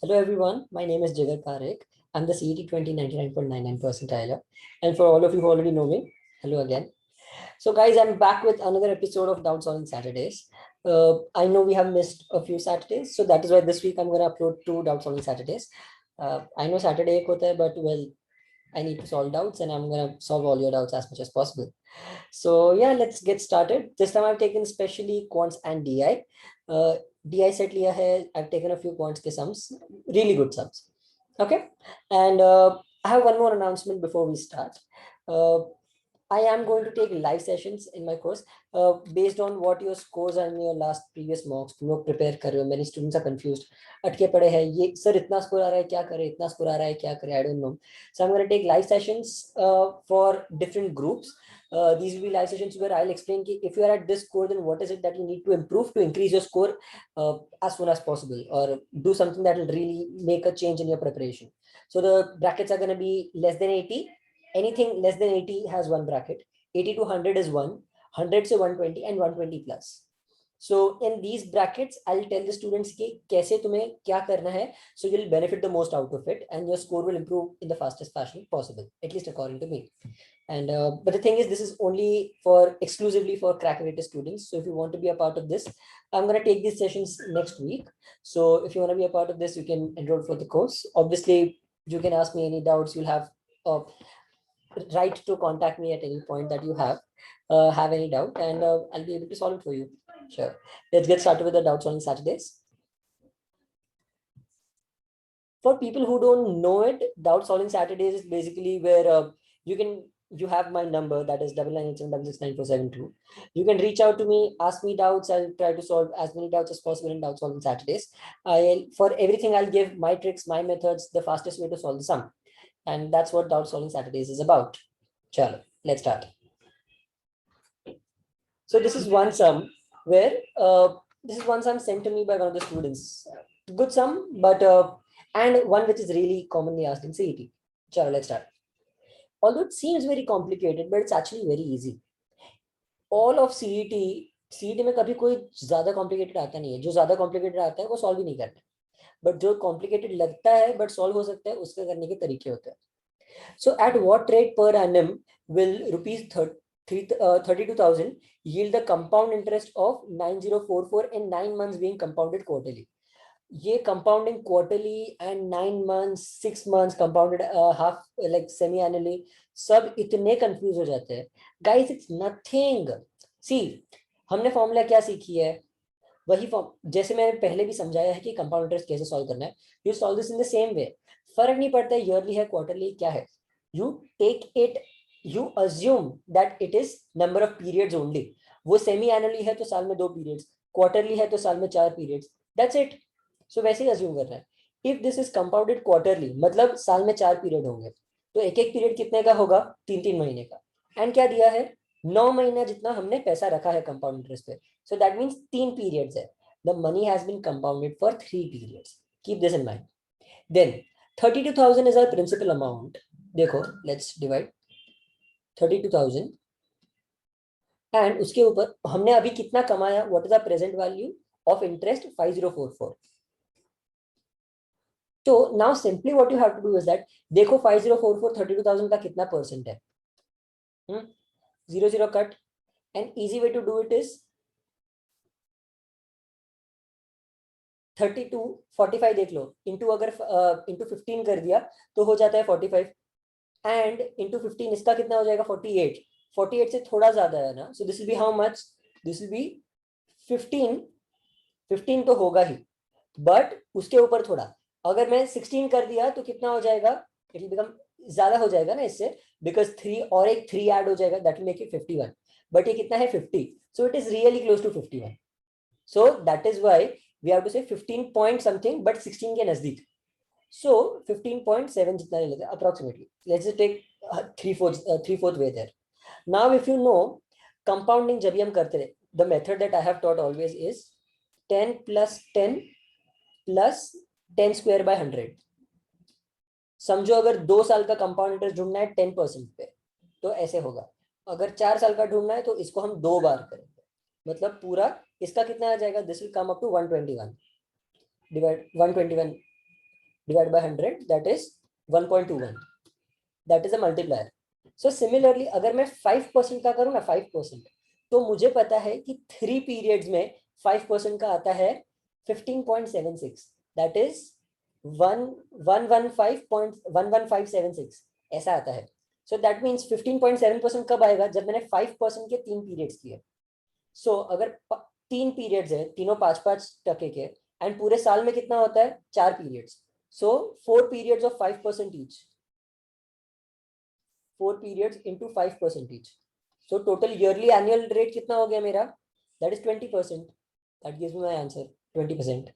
Hello everyone, my name is Jigar Parekh. I'm the CET 2099.99 percentiler. And for all of you who already know me, hello again. So guys, I'm back with another episode of Doubt Solving Saturdays. I know we have missed a few Saturdays, so that is why this week I'm going to upload 2 Doubt Solving Saturdays. I know Saturday ek hota hai, but well, I need to solve doubts and I'm going to solve all your doubts as much as possible. So yeah, let's get started. This time I've taken specially quants and DI. DI set liya hai. I've taken a few quants ke sums, really good sums. Okay, and I have one more announcement before we start. I am going to take live sessions in my course based on what your scores are in your last previous mocks. तुम लोग prepare कर रहे हो. Many students are confused. अटके पड़े हैं. ये sir इतना score आ रहा है क्या करें? इतना score आ रहा है क्या करें? I don't know. So I'm going to take live sessions for different groups. These will be live sessions where I'll explain ki if you are at this score, then what is it that you need to improve to increase your score as soon as possible, or do something that will really make a change in your preparation. So the brackets are going to be less than 80. Anything less than 80 has one bracket. 80 to 100 is 1, 100 to 120 and 120 plus. So in these brackets, I'll tell the students कि कैसे तुम्हें क्या करना है, so you'll benefit the most out of it and your score will improve in the fastest fashion possible, at least according to me. And but the thing is, this is only for exclusively for Crackerator students. So if you want to be a part of this, I'm going to take these sessions next week. So if you want to be a part of this, you can enroll for the course. Obviously, you can ask me any doubts. You'll have right to contact me at any point that you have any doubt, and I'll be able to solve it for you. Sure. Let's get started with the doubts on Saturdays. For people who don't know it, doubt solving Saturdays is basically where you have my number, that is 9987669472. You can reach out to me, ask me doubts. I'll try to solve as many doubts as possible in doubt solving Saturdays. For everything, I'll give my tricks, my methods, the fastest way to solve the sum. And that's what doubt solving Saturdays is about. Chalo, let's start. So this is one sum where this is one sum sent to me by one of the students. Good sum, but and one which is really commonly asked in CET. Chalo, let's start. Although it seems very complicated, but it's actually very easy. All of CET में कभी कोई ज्यादा complicated आता नहीं है. जो ज्यादा complicated आता है वो solve ही नहीं करना. But जो complicated लगता है but solve हो सकता है, उसके करने के तरीके होते हैं. So at what rate per annum will rupees 32,000 yield the compound interest of 9044 in 9 months being compounded quarterly? ये compounding quarterly and 9 months, 6 months compounded half like semi annually, सब इतने confuse हो जाते हैं. Guys, it's nothing. See, हमने formula क्या सीखी है? वही फॉर्म जैसे मैंने पहले भी समझाया है कि कंपाउंड इंटरेस्ट कैसे सॉल्व करना है. You solve this in the same way. फर्क नहीं पड़ता है ईयरली है क्वार्टरली क्या है. You take it, you assume that it is number of periods only. वो सेमी एनुअली है तो साल में 2 पीरियड्स, क्वार्टरली है तो साल में 4 पीरियड्स. That's it. सो वैसे ही अज्यूम करना है. If this is compounded quarterly मतलब साल में 4 पीरियड होंगे, तो एक एक पीरियड कितने का होगा? 3-3 महीने का. एंड क्या दिया है? 9 महीना जितना हमने पैसा रखा है कंपाउंड इंटरेस्ट पे. So that means 3 periods है. The money has been compounded for 3 periods. Keep this in mind. Then 32,000 is our principal amount. देखो, let's divide 32,000 and उसके ऊपर हमने अभी कितना कमाया? What is the present value of interest? 5044. तो now simply what you have to do is that देखो 5044 32,000 का कितना परसेंट है? 0 cut. An easy way to do it is 32 45 देख लो, इंटू अगर इंटू 15 कर दिया तो हो जाता है 45 एंड इंटू 15 इसका कितना हो जाएगा? 48. 48 से थोड़ा ज्यादा है ना. So this will be how much? This will B 15. 15 तो होगा ही, बट उसके ऊपर थोड़ा. अगर मैं 16 कर दिया तो कितना हो जाएगा? इट विल बिकम ज्यादा हो जाएगा ना इससे, बिकॉज 3 और एक 3 ऐड हो जाएगा, that will make it 51. But ये कितना है? 50. So it is really close to 51. So that is why we have to say 15 point something, but 16 के नजदीक. So 15.7 जितना ले लेते हैं approximately. Let's just take 3/4 way there. Now if you know compounding जब भी हम करते हैं, the method that I have taught always is 10 plus 10 plus 10 square by 100. समझो अगर 2 साल का कंपाउंड इंटरेस्ट ढूंढना है 10% पे, तो ऐसे होगा. अगर 4 साल का ढूंढना है तो इसको हम 2 बार करेंगे, मतलब पूरा इसका कितना आ जाएगा? This will come up to 121 divide 121 divided by 100, that is 1.21. That is a multiplier. So similarly, अगर मैं 5% का करूँ ना 5%, तो मुझे पता है कि 3 periods में 5% का आता है 15.76. That is 115.11576 ऐसा आता है. So that means 15.7% कब आएगा? जब मैंने 5% के 3 periods किए. So अगर 3 periods है, तीनों 5-5% के, एंड पूरे साल में कितना होता है? 4 periods. So 4 periods of 5% each. 4 periods into 5% each. So total yearly annual rate कितना हो गया मेरा? That is 20%. That gives me my answer, 20%.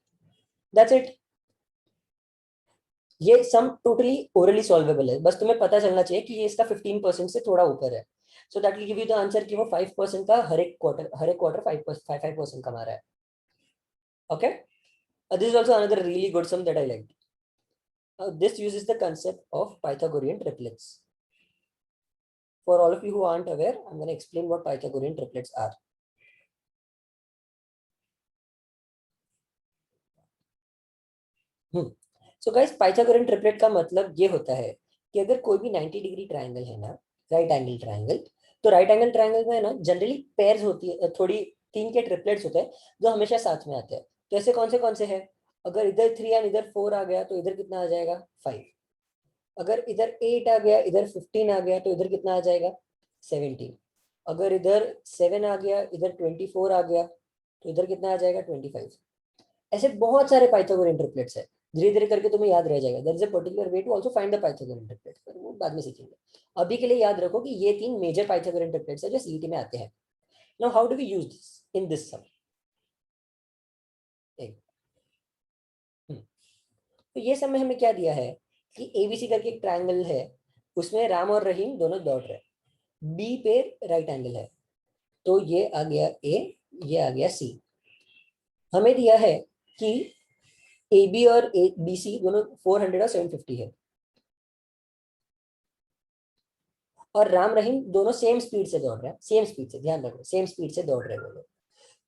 That's it. ये सम टोटली ओरली सॉल्वेबल है, बस तुम्हें पता चलना चाहिए कि ये इसका 15% से थोड़ा ऊपर है. So that will give you the answer कि वो 5% का हर एक क्वार्टर 5% कमा रहा है. Okay, this is also another really good sum that I like. This uses the concept of Pythagorean triplets. For all of you who aren't aware, I'm going to explain what Pythagorean triplets are. So guys, Pythagorean triplet का मतलब ये होता है कि अगर कोई भी 90 degree triangle है ना, राइट एंगल ट्राइंगल, तो राइट एंगल ट्राइंगल में ना जनरली पेयर्स होती है, थोड़ी 3 के ट्रिपलेट्स होते हैं जो हमेशा साथ में आते हैं. तो ऐसे कौन से हैं? अगर इधर 3 एंड इधर 4 आ गया तो इधर कितना आ जाएगा? 5. अगर इधर 8 आ गया, इधर 15 आ गया, तो इधर कितना आ जाएगा? 17. अगर इधर 7 आ गया, इधर 24 आ गया, तो इधर कितना आ जाएगा? 25. ऐसे बहुत सारे पाइथागोरियन ट्रिपलेट्स है. धीरे धीरे करके तुम्हें याद रह जाएगा. There is a particular way to also find the Pythagorean triplets, पर वो बाद में सीखेंगे. अभी के लिए याद रखो कि ये 3 मेजर पाइथागोरियन ट्रिपलेट्स है जो सीईटी में आते हैं. Now how do we use this in this sum? तो ये सब में हमें क्या दिया है कि एबीसी करके एक ट्रायंगल है, उसमें राम और रहीम दोनों दौड़ रहे. बी पे राइट एंगल है, तो ये आ गया ए, ये आ गया सी. हमें दिया है कि ए बी और ए बी सी दोनों 400 और 750 है, और राम रहीम दोनों सेम स्पीड से दौड़ रहे हैं. सेम स्पीड से, ध्यान रखो, सेम स्पीड से दौड़ रहे हैं वो लोग.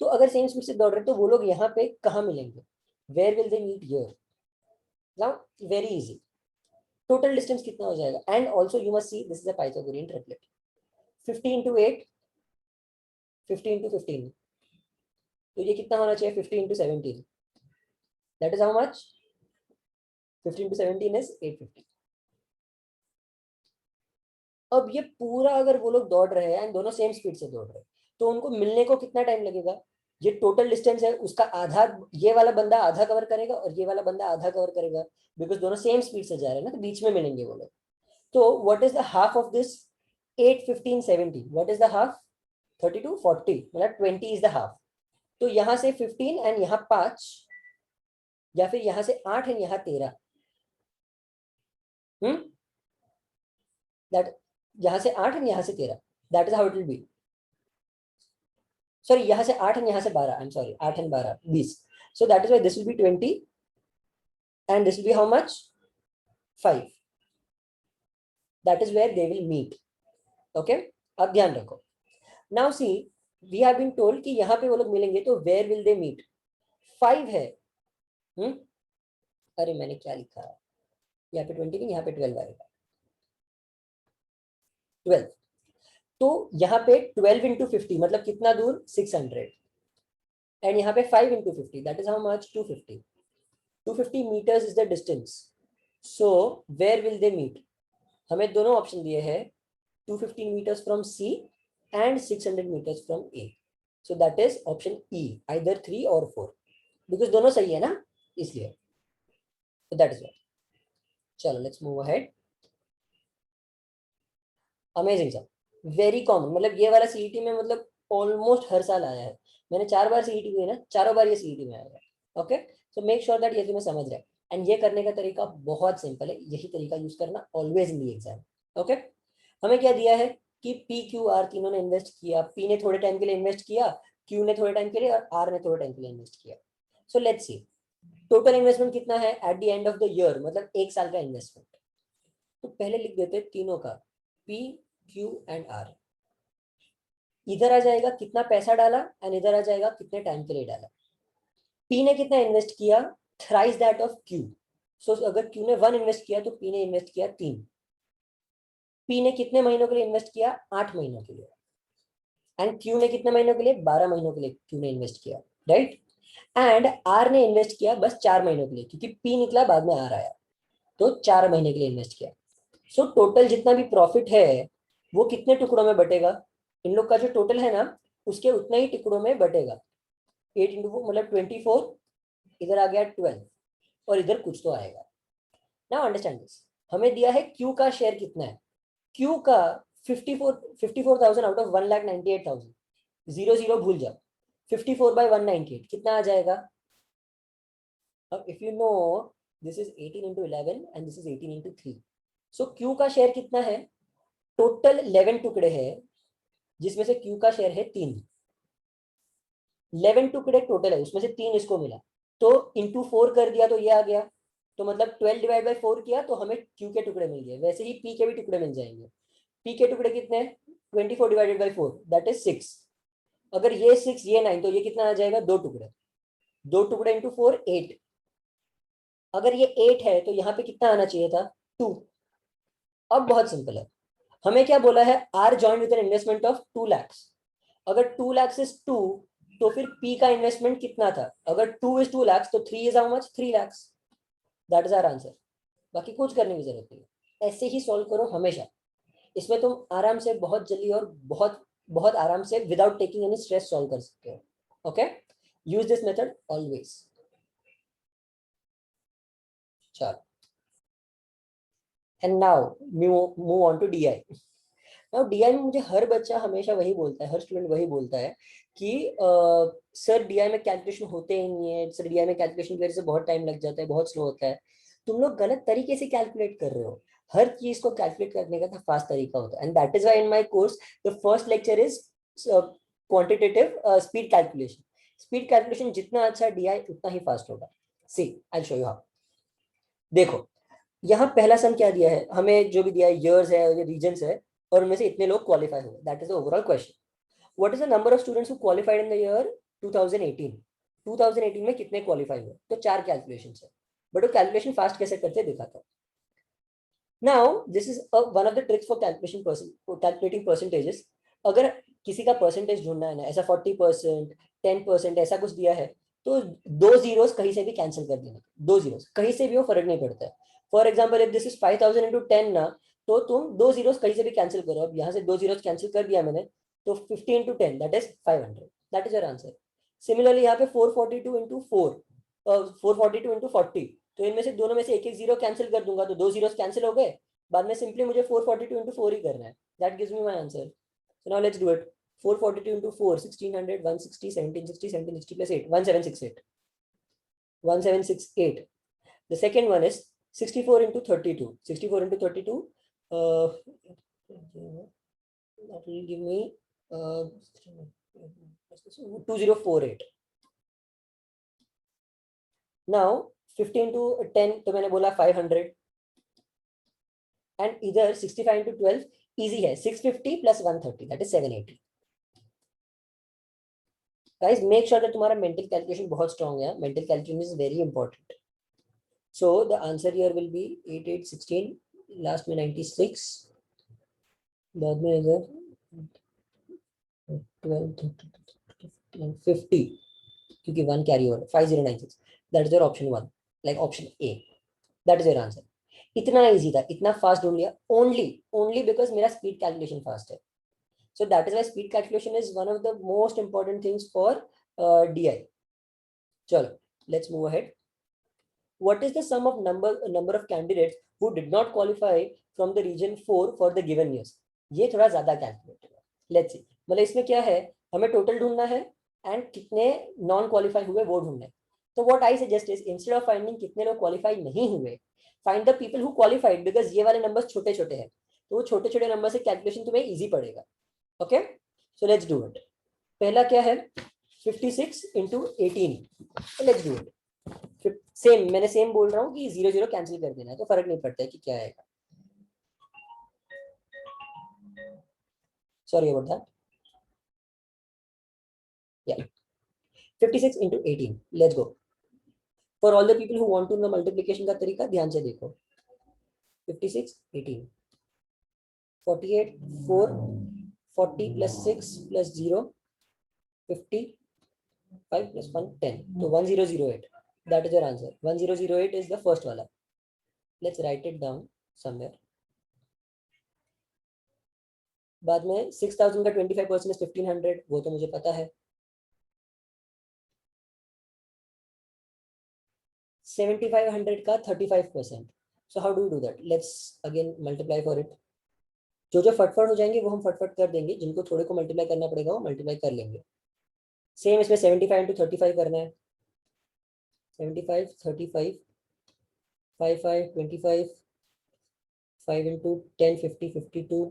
तो अगर सेम स्पीड से दौड़ रहे हैं तो वो लोग यहाँ पे कहाँ मिलेंगे? Where will they meet? Here. Now very easy. Total distance कितना हो जाएगा? And also you must see this is a Pythagorean triplet. 50 into 8, 50 into 15, तो ये कितना होना चाहिए? 50 into 17. That is how much? 50 into 17 is 850. अब ये पूरा अगर वो लोग दौड़ रहे हैं एंड दोनों सेम स्पीड से दौड़ रहे हैं, तो उनको मिलने को कितना टाइम लगेगा? ये टोटल डिस्टेंस है, उसका आधा ये वाला बंदा आधा कवर करेगा और ये वाला बंदा आधा कवर करेगा, बिकॉज दोनों सेम स्पीड से जा रहे हैं ना, तो बीच में मिलेंगे वो लोग. तो what is the half of this 8, 15, 17? What is the half? 32, 40, मतलब 20 इज द हाफ. तो यहाँ से 15 एंड यहाँ 5, या फिर यहाँ से 8 एंड यहाँ 13. दैट, यहाँ से 8 एंड यहाँ से 13, that is how it will be. Sorry, यहाँ से 8 एंड यहाँ से 12, I am sorry, 8 and 12 20. So that is why this will be 20 and this will be how much? 5. That is where they will meet. Okay, अब ध्यान रखो. Now see, we have been told कि यहाँ पे वो लोग मिलेंगे, तो वेयर विल दे मीट? 5 है. अरे मैंने क्या लिखा है यहाँ पे? 20 नहीं, यहाँ पे 12 आएगा. 12. तो यहाँ पे 12 into 50 मतलब कितना दूर? 600. एंड यहाँ पे 5 into 50, that is how much? 250. 250 meters is the distance. So where will they meet? हमें दोनों ऑप्शन दिए हैं, 250 meters from C and 600 meters from A. So that is option E, either 3 or 4, because दोनों सही है ना, इसलिए. So that is what. चलो let's move ahead. Amazing sir, very common. मतलब ये वाला सीईटी में मतलब ऑलमोस्ट हर साल आया है. मैंने 4 बार सीईटी दी ना, चारों बार ये सीईटी में आया है. Okay, so make sure that ये तुम्हें समझ रहा है. एंड ये करने का तरीका बहुत सिंपल है, यही तरीका यूज करना always in the exam. Okay, हमें क्या दिया है कि पी क्यू आर तीनों ने इन्वेस्ट किया. पी ने थोड़े टाइम के लिए इन्वेस्ट किया, क्यू ने थोड़े टाइम के लिए, और आर ने थोड़े टाइम के लिए इन्वेस्ट किया. So let's see total investment कितना है at the end of the year, मतलब एक साल का इन्वेस्टमेंट. तो पहले लिख देते तीनों का, पी क्यू एंड आर. इधर आ जाएगा कितना पैसा डाला, एंड इधर आ जाएगा कितने टाइम के लिए डाला. पी ने कितना इन्वेस्ट किया? Thrice that of Q. So अगर क्यू ने 1 इन्वेस्ट किया तो पी ने इन्वेस्ट किया 3। पी ने कितने महीनों के लिए इन्वेस्ट किया? 8 महीनों के लिए। एंड क्यू ने कितने महीनों के लिए? 12 महीनों के लिए क्यू ने इन्वेस्ट किया, राइट। एंड आर ने इन्वेस्ट किया बस 4 महीनों के लिए, क्योंकि पी निकला बाद में आर आया, तो 4 महीने के लिए इन्वेस्ट किया। सो टोटल जितना भी प्रॉफिट है वो कितने टुकड़ों में बटेगा? इन लोग का जो टोटल है ना उसके उतना ही टुकड़ों में बटेगा। 8 इंटू 4 मतलब 24, इधर आ गया 12, और इधर कुछ तो आएगा। Now understand this. हमें दिया है क्यू का शेयर कितना है। क्यू का 54,000 आउट ऑफ 1,98,000। 0 0 भूल जाओ। 54/198 कितना आ जाएगा? अब if you know this is 18 into 11 and this is 18 into 3, so Q का शेयर कितना है? टोटल 11 टुकड़े हैं जिसमें से क्यू का शेयर है 3। 11 टुकड़े टोटल है, उसमें से 3 इसको मिला, तो इंटू 4 कर दिया तो ये आ गया। तो मतलब 12 डिवाइड बाई 4 किया तो हमें क्यू के टुकड़े मिल गए। वैसे ही पी के भी टुकड़े मिल जाएंगे। पी के टुकड़े कितने हैं? 24 डिवाइडेड बाई 4 दैट इज 6। अगर ये 6 ये 9 तो ये कितना आ जाएगा? 2 टुकड़े। 2 टुकड़े इंटू 4 8। अगर ये 8 है तो यहाँ पे कितना आना चाहिए था? 2। अब बहुत सिंपल है। हमें क्या बोला है? R join with an investment of 2 lakhs। अगर 2 lakhs इज 2 तो फिर पी का इन्वेस्टमेंट कितना था? अगर 2 is 2 lakhs तो 3 is how much? 3 lakhs। That is our answer. बाकी कुछ करने की जरूरत नहीं। ऐसे ही सॉल्व करो हमेशा। इसमें तुम आराम से बहुत जल्दी और बहुत बहुत आराम से without taking any stress solve कर सकते हो। Okay, use this method always. चलो, and now move on to DI. Now DI में मुझे हर बच्चा हमेशा वही बोलता है, हर स्टूडेंट वही बोलता है कि सर डीआई में कैलकुलेशन होते ही नहीं है, सर डीआई में कैलकुलेशन की वजह से बहुत टाइम लग जाता है, बहुत स्लो होता है। तुम लोग गलत तरीके से कैलकुलेट कर रहे हो। हर चीज को कैलकुलेट करने का फास्ट तरीका होता है, and that is why in my course the first lecture is quantitative speed calculation. Speed calculation जितना अच्छा डीआई उतना ही फास्ट होगा। सी आई शो यू हाउ। देखो, यहाँ पहला सम क्या दिया है हमें? जो भी दिया है ईयर्स है, रीजन्स है, और उनमें से इतने लोग क्वालिफाई हुए, that is the overall question. What is the number of students who qualified in the year 2018? 2018 में कितने क्वालिफाई हुए? तो 4 कैलकुलेशन है, बट वो कैलकुलेशन फास्ट कैसे करते दिखाता हूँ। Now this is one of the tricks for calculating percentages. अगर किसी का परसेंटेज ढूंढना है ना, ऐसा 40%, 10% ऐसा कुछ दिया है, तो 2 जीरोस कहीं से भी कैंसिल कर देना। 2 जीरोस कहीं से भी वो फर्क नहीं पड़ता है। For example if this is 5,000 into 10 ना, तो तुम 2 जीरोस कहीं से भी कैंसिल करो। अब यहाँ से 2 जीरोस कैंसिल कर दिया मैंने, तो 50 into 10 that is 500। That is your answer. Similarly यहाँ पे 442 into 4, 442 into 40, तो इनमें से दोनों में से एक एक जीरो कैंसिल कर दूंगा, तो 2 जीरोस कैंसिल हो गए। बाद में सिंपली मुझे 442 into 4 ही करना है। That gives me my answer. So now let's do it. 442 into 4, 1600, 160, 1760, 1760 plus 8, 1768, 1768. The second one is 64 into 32. 64 into 32, that will give me 2048. Now 15 into 10 तो मैंने बोला 500, एंड इधर 65 into 12 इजी है, 650 plus 130 that is 780. Guys, make sure that तुम्हारा mental calculation बहुत strong है. Mental calculation is very important. So the answer here will be 8 8 16, last में 96, बाद में इधर 12 50, क्योंकि 1 carry over 5096. That is your option 1, like option A. That is your answer. इतना easy था, इतना फास्ट ढूंढ लिया, only because मेरा स्पीड कैलकुलेशन फास्ट है. So that is why speed calculation is one of the most important things for DI. Chalo, let's move ahead. What is the sum of number of candidates who did not qualify from the region 4 for the given years? ये थोड़ा ज्यादा calculate होगा. Let's see. मतलब इसमें क्या है, हमें total ढूंढना है एंड कितने नॉन क्वालिफाई हुए वो ढूंढना है. तो what I suggest is, instead of finding कितने लोग क्वालिफाई नहीं हुए, find the people who qualified, because ये वाले नंबर्स छोटे छोटे हैं, तो वो छोटे छोटे नंबर से कैलकुलेशन तुम्हें इजी पड़ेगा. Okay, so let's do it. पहला क्या है? 56 into 18. Let's do it. Same, मैंने सेम बोल रहा हूँ कि 0 0 कैंसिल कर देना है, तो फर्क नहीं पड़ता है कि क्या आएगा. Sorry about that. या 56 into 18, let's go. For all the people who want to know multiplication का तरीका ध्यान से देखो. 56 18 48 4 40 plus 6 plus 0 50 5 plus 1 10. So 1008. That is your answer. 1008 is the first wala. Let's write it down somewhere. बाद में 6000 का 25% 1500, वो तो मुझे पता है. 7500 का 35%. So how do we do that? Let's again multiply for it. जो फटफट हो जाएंगे वो हम फटफट कर देंगे, जिनको थोड़े को मल्टीप्लाई करना पड़ेगा वो मल्टीप्लाई कर लेंगे. सेम इसमें 75 into 35 करना है. 75 35 5 5 25 5 into 10 50 52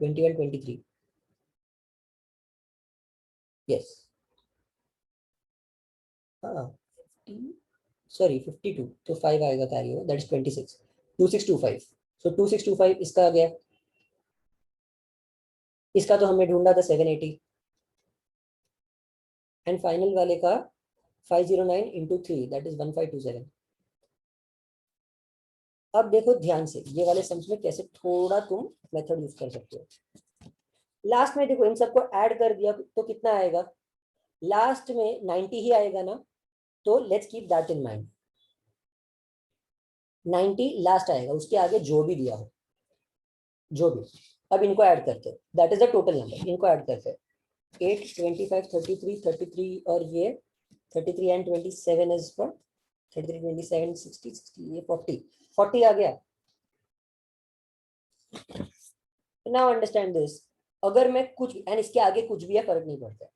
21 23. Yes. हाँ 50 सॉरी 52 तो 5 आएगा कैरी हो, दैट इज 26. 2625. सो 2625 इसका आ गया. इसका तो हमने ढूंढा था 780. एंड फाइनल वाले का 509 into 3 दैट इज 1527. अब देखो ध्यान से ये वाले सम्स में कैसे थोड़ा तुम मेथड यूज कर सकते हो. लास्ट में देखो इन सबको ऐड कर दिया तो कितना आएगा. लास्ट में 90 ही आएगा ना, तो let's keep that in mind. 90 last आएगा, उसके आगे जो भी दिया हो, जो भी. अब इनको ऐड करते हैं, that is the total number. इनको ऐड करते हैं. 8 25 33 33 और ये 33 एंड 27 इज फॉर 33 27 60 60 ये 40 आ गया. Now understand this. अगर मैं कुछ एंड इसके आगे कुछ भी है फर्क नहीं पड़ता.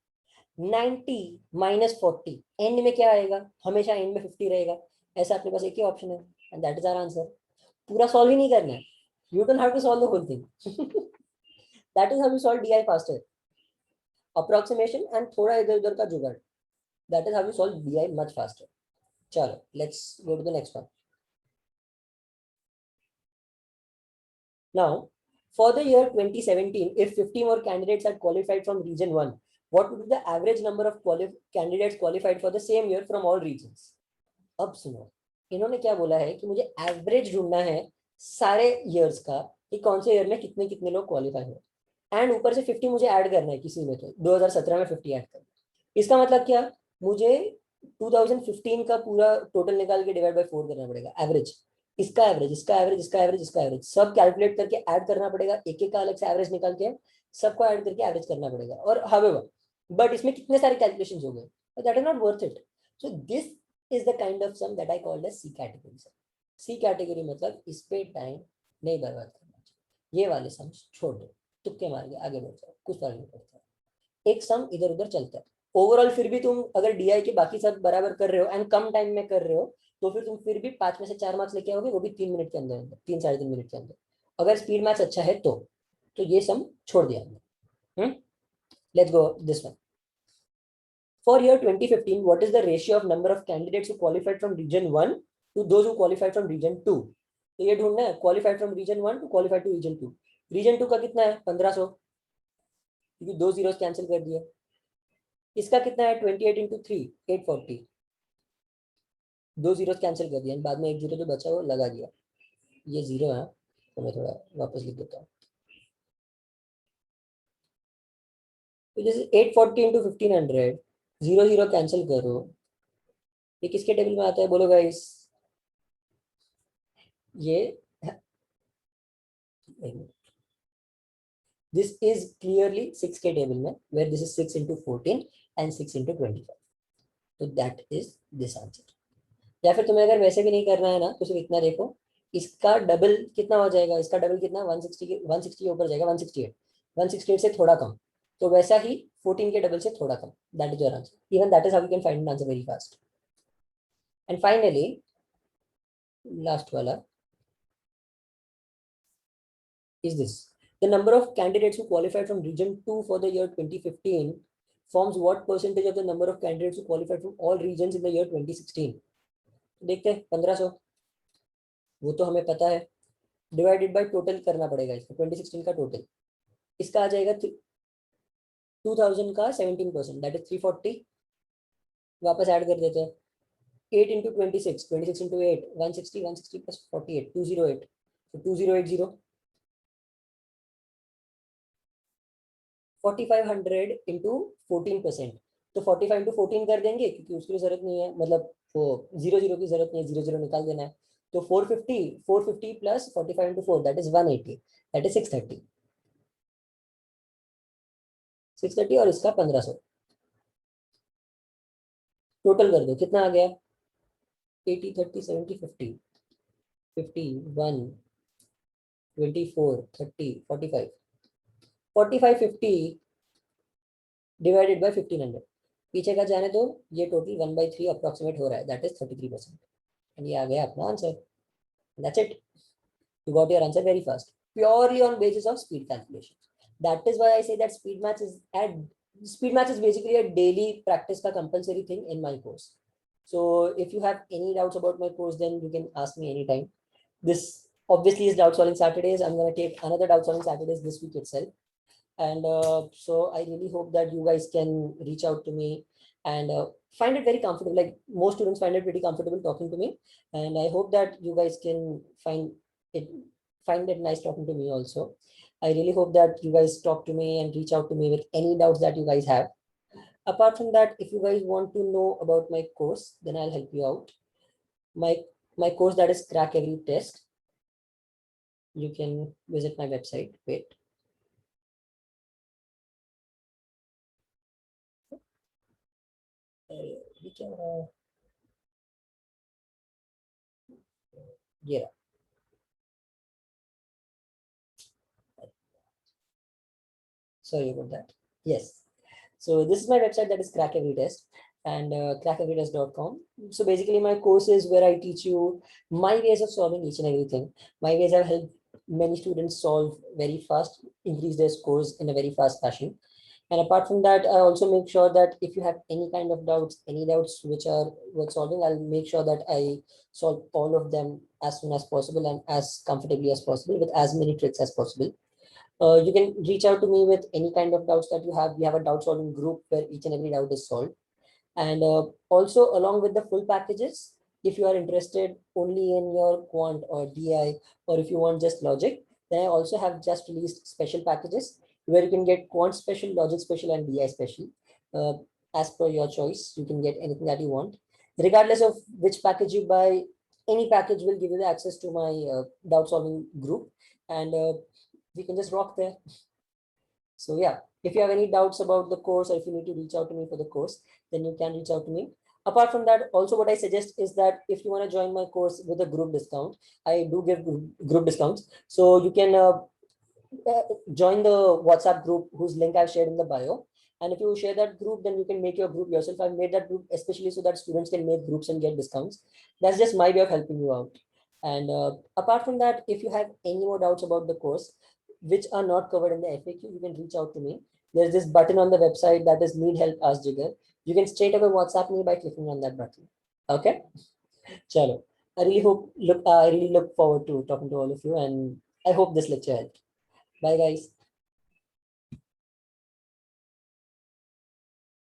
90 minus 40 एंड में क्या आएगा, हमेशा एंड में 50 रहेगा. ऐसा अपने पास एक ही ऑप्शन है and that is our answer. पूरा सॉल्व ही नहीं करना है. You don't have to solve the whole thing. That is how you solve DI faster. Approximation and थोड़ा इधर उधर का जुगाड़. That is how you solve DI much faster. चलो let's go to the next one. Now for the year 2017, if 50 more candidates had qualified from region 1, what would be the average number of candidates qualified for the same year from all regions? अब सुनो, इन्होंने क्या बोला है कि मुझे average ढूंढना है सारे ईयर्स का कि कौन से ईयर में कितने कितने लोग क्वालिफाई हुए. एंड ऊपर से 50 मुझे ऐड करना है किसी में, तो 2017 में 50 ऐड करना. इसका मतलब क्या, मुझे 2015 का पूरा टोटल निकाल के डिवाइड बाय 4 करना पड़ेगा. एवरेज, इसका एवरेज, इसका एवरेज, इसका एवरेज, इसका एवरेज, सब कैलकुलेट करके ऐड करना पड़ेगा. एक एक का अलग से एवरेज निकाल के सबको ऐड करके एवरेज करना पड़ेगा. और हावेवर बट इसमें कितने सारे कैलकुलेशंस हो गए, that is not worth it. So this is the kind of sum that I called as C category sum. C category मतलब इस पे टाइम नहीं बर्बाद करना चाहिए. ये वाले सम्स छोड़ दो, तुक्के मार के आगे बढ़ जाओ, कुछ फर्क नहीं पड़ता. एक सम इधर उधर चलता है. ओवरऑल फिर भी तुम अगर डीआई के बाकी सब बराबर कर रहे हो एंड कम टाइम में कर रहे हो, तो फिर तुम फिर भी 5 में से 4 मार्क्स लेके आओगे, वो भी 3 मिनट के अंदर, 3 साढ़े 3 मिनट के अंदर, अगर स्पीड मैथ्स अच्छा है तो ये सम छोड़ दिया हमने. Let's go this one. For year 2015, what is the ratio of number of candidates who qualified from region 1 to those who qualified from region 2? तो ये ढूंढना है, qualified from region 1 to qualified to region 2. region 2 का कितना है 1500, क्योंकि 2 zeros cancel कर दिए. इसका कितना है 28 into 3 840, 2 जीरोस कैंसिल कर दिया. बाद में एक जीरो जो बचा वो लगा दिया. ये जीरो है तो मैं थोड़ा वापस लिख देता हूँ. तो जैसे 840 into 1500, 0 0 कैंसिल करो. ये किसके टेबल में आता है बोलो गाइस. ये this is clearly 6k table में, where this is 6 into 14 and 6 into 25. तो that is this answer. या फिर तुम्हें अगर वैसे भी नहीं करना है ना, तो सिर्फ इतना देखो, इसका डबल कितना हो जाएगा, इसका डबल कितना 160 के ऊपर जाएगा, 168 से थोड़ा कम. तो वैसा ही 14 के डबल से थोड़ा कम. That is your answer. Even that is how you can find an answer very fast. And finally last वाला is this. The number of candidates who qualified from region 2 for the year 2015 forms what percentage of the number of candidates who qualified from all regions in the year 2016? देखते हैं 1500, वो तो हमें पता है. Divided by total करना पड़ेगा इसको, 2016 का टोटल. इसका आ जाएगा 2000 का 17%, दैट इज 340. वापस ऐड कर देते हैं. 8 into 26, 26 into 8, 160, 160 plus 48, 208. So 2080, 4500 into 14%. तो 45 into 14 कर देंगे क्योंकि उसकी जरूरत नहीं है, मतलब वो 00 की जरूरत नहीं है, 00 निकाल देना है. तो 450 plus 45 into 4, that is 180, that is 630. 630 और इसका 1500. टोटल कर दो कितना आ गया. 80, 30, 70, 50, 51, 24, 30, 45, 45, 50 डिवाइडेड बाय 1500. पीछे का जाने दो, ये टोटल 1/3 अप्रोक्सीमेट हो रहा है, दैट इज 33%. एंड ये आ गया अपना answer. That's it. You got your answer very fast, purely on basis of speed calculation. That is why I say that speed maths is basically a daily practice ka compulsory thing in my course. So if you have any doubts about my course, then you can ask me anytime. This obviously is doubt solving Saturdays. I'm going to take another doubt solving Saturdays this week itself. And so I really hope that you guys can reach out to me and find it very comfortable. Like most students find it pretty comfortable talking to me, and I hope that you guys can find it nice talking to me also. I really hope that you guys talk to me and reach out to me with any doubts that you guys have. Apart from that, if you guys want to know about my course, then I'll help you out. My course, that is Crack Every Test. You can visit my website. Wait. Yeah. Sorry about that. Yes. So this is my website, that is Crack Every Test, and crackeverytest.com. So basically my course is where I teach you my ways of solving each and everything. My ways have helped many students solve very fast, increase their scores in a very fast fashion. And apart from that, I also make sure that if you have any kind of doubts, any doubts which are worth solving, I'll make sure that I solve all of them as soon as possible and as comfortably as possible with as many tricks as possible. You can reach out to me with any kind of doubts that you have. We have a doubt solving group where each and every doubt is solved. And also along with the full packages, if you are interested only in your quant or DI, or if you want just logic, then I also have just released special packages where you can get quant special, logic special, and DI special. Uh, as per your choice, you can get anything that you want. Regardless of which package you buy, any package will give you the access to my doubt solving group, and we can just rock there. So yeah, if you have any doubts about the course, or if you need to reach out to me for the course, then you can reach out to me. Apart from that, also what I suggest is that if you want to join my course with a group discount, I do give group discounts. So you can join the WhatsApp group whose link I've shared in the bio. And if you share that group, then you can make your group yourself. I've made that group especially so that students can make groups and get discounts. That's just my way of helping you out. And apart from that, if you have any more doubts about the course, which are not covered in the FAQ, you can reach out to me. There's this button on the website that is Need Help, Ask Jigar. You can straight away WhatsApp me by clicking on that button. Okay? Chalo. I really look forward to talking to all of you, and I hope this lecture helped. Bye guys.